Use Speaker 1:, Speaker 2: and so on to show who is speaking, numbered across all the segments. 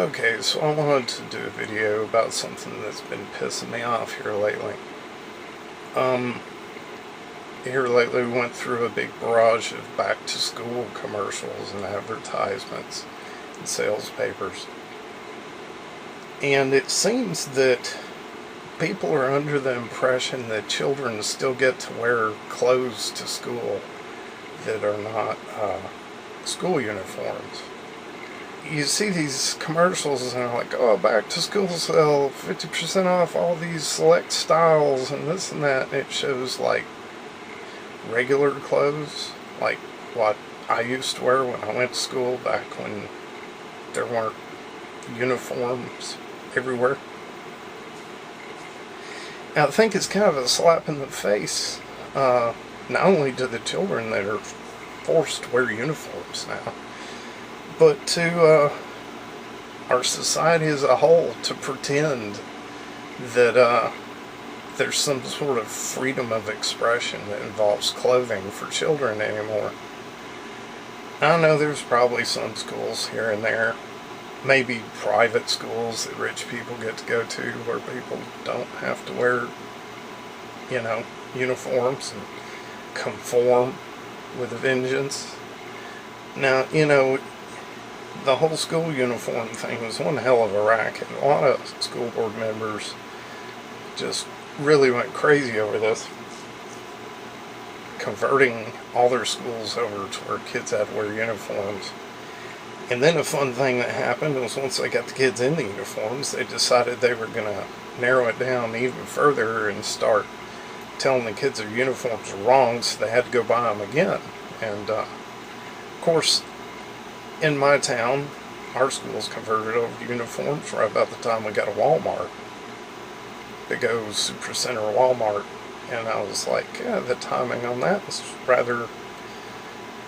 Speaker 1: Okay, so I wanted to do a video about something that's been pissing me off here lately. Um, Here lately we went through a big barrage of back-to-school commercials and advertisements and sales papers. And it seems that people are under the impression that children still get to wear clothes to school that are not school uniforms. You see these commercials and they're like, oh, back to school sale, 50% off all these select styles and this and that. And it shows like regular clothes, like what I used to wear when I went to school back when there weren't uniforms everywhere. And I think it's kind of a slap in the face, not only to the children that are forced to wear uniforms now, but to our society as a whole to pretend that there's some sort of freedom of expression that involves clothing for children anymore. I know there's probably some schools here and there, maybe private schools that rich people get to go to where people don't have to wear, uniforms and conform with a vengeance. Now, the whole school uniform thing was one hell of a racket. A lot of school board members just really went crazy over this, converting all their schools over to where kids had to wear uniforms. And then a fun thing that happened was once they got the kids in the uniforms, they decided they were going to narrow it down even further and start telling the kids their uniforms were wrong, so they had to go buy them again. And of course, in my town, our schools converted over to uniforms right about the time we got a Walmart. Big O Supercenter Walmart. And I was like, yeah, the timing on that was rather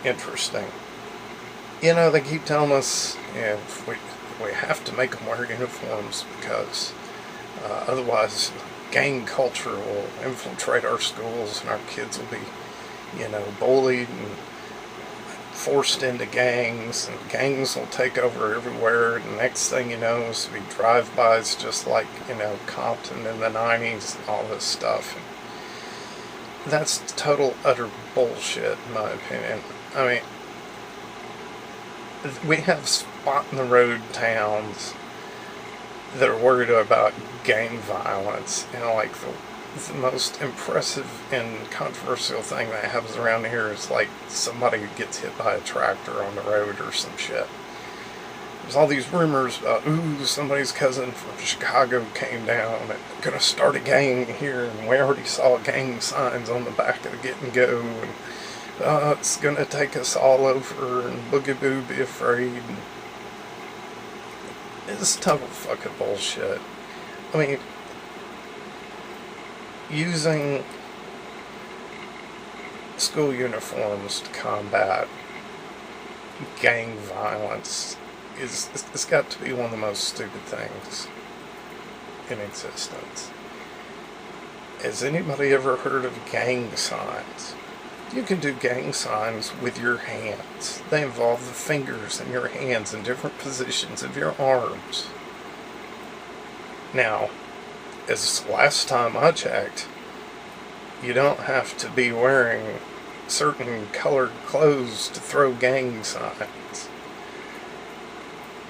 Speaker 1: interesting. They keep telling us we have to make them wear uniforms because otherwise gang culture will infiltrate our schools and our kids will be, bullied and forced into gangs, and gangs will take over everywhere. And the next thing you know is to be drive-bys just like, Compton in the 90s and all this stuff. And that's total, utter bullshit, in my opinion. I mean, we have spot-in-the-road towns that are worried about gang violence, and like the most impressive and controversial thing that happens around here is like somebody gets hit by a tractor on the road or some shit. There's all these rumors about, somebody's cousin from Chicago came down and gonna start a gang here, and we already saw gang signs on the back of the Get and Go, and it's gonna take us all over, and boogaboo, be afraid. It's total fucking bullshit. I mean, using school uniforms to combat gang violence it's got to be one of the most stupid things in existence. Has anybody ever heard of gang signs? You can do gang signs with your hands. They involve the fingers in your hands in different positions of your arms. Now, as last time I checked, you don't have to be wearing certain colored clothes to throw gang signs.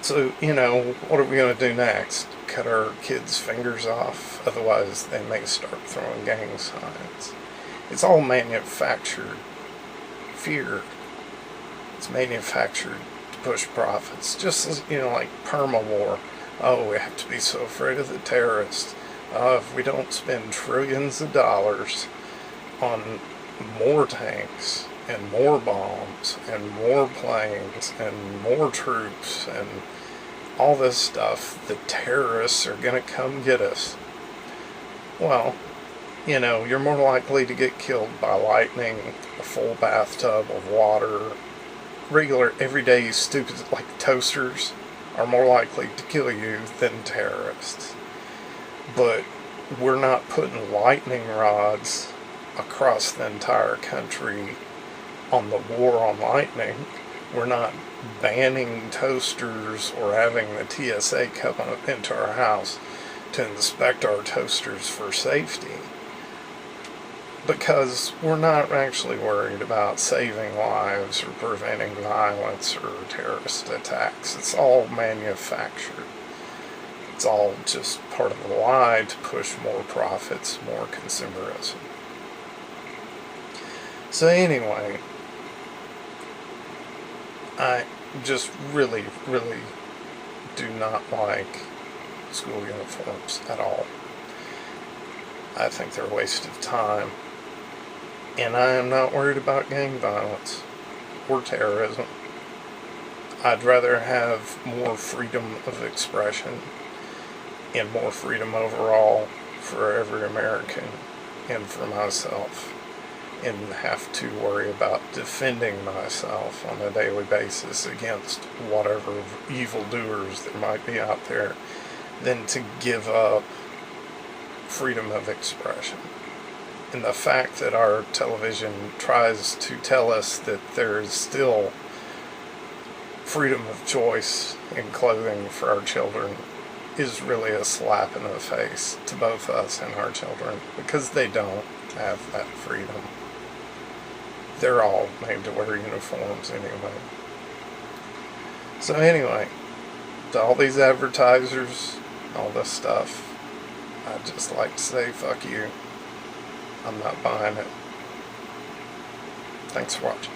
Speaker 1: So, what are we going to do next? Cut our kids' fingers off? Otherwise, they may start throwing gang signs. It's all manufactured fear. It's manufactured to push profits. Just as, like perma-war. Oh, we have to be so afraid of the terrorists. If we don't spend trillions of dollars on more tanks and more bombs and more planes and more troops and all this stuff, the terrorists are going to come get us. Well, you're more likely to get killed by lightning, a full bathtub of water. Regular, everyday, stupid, like toasters, are more likely to kill you than terrorists. But we're not putting lightning rods across the entire country on the war on lightning. We're not banning toasters or having the TSA come up into our house to inspect our toasters for safety, because we're not actually worried about saving lives or preventing violence or terrorist attacks. It's all manufactured. It's all just part of the lie to push more profits, more consumerism. So anyway, I just really, really do not like school uniforms at all. I think they're a waste of time. And I am not worried about gang violence or terrorism. I'd rather have more freedom of expression and more freedom overall for every American and for myself, and have to worry about defending myself on a daily basis against whatever evildoers there might be out there, than to give up freedom of expression. And the fact that our television tries to tell us that there is still freedom of choice in clothing for our children is really a slap in the face to both us and our children, because they don't have that freedom. They're all made to wear uniforms anyway. So anyway, to all these advertisers, all this stuff, I'd just like to say fuck you. I'm not buying it. Thanks for watching.